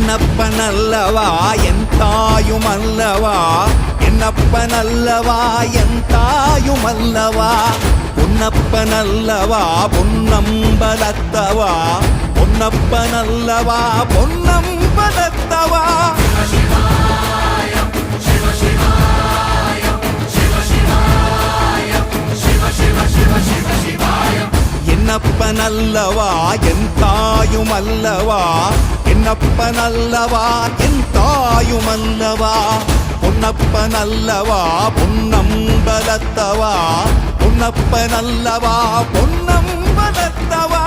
என்னப்பனல்லவா என் தாயுமல்லவா என்னப்பனல்லவா என் தாயுமல்லவா பொன்னப்பனல்லவா பொன்னம்பலத்தவா பொன்னப்பனல்லவா பொன்னம்பலத்தவா என்னப்பனல்லவா என் தாயுமல்லவா என்னப்பனல்லவா என் தாயுமல்லவா பொன்னப்பனல்லவா பொன்னம்பலத்தவா பொன்னப்பனல்லவா பொன்னம்பலத்தவா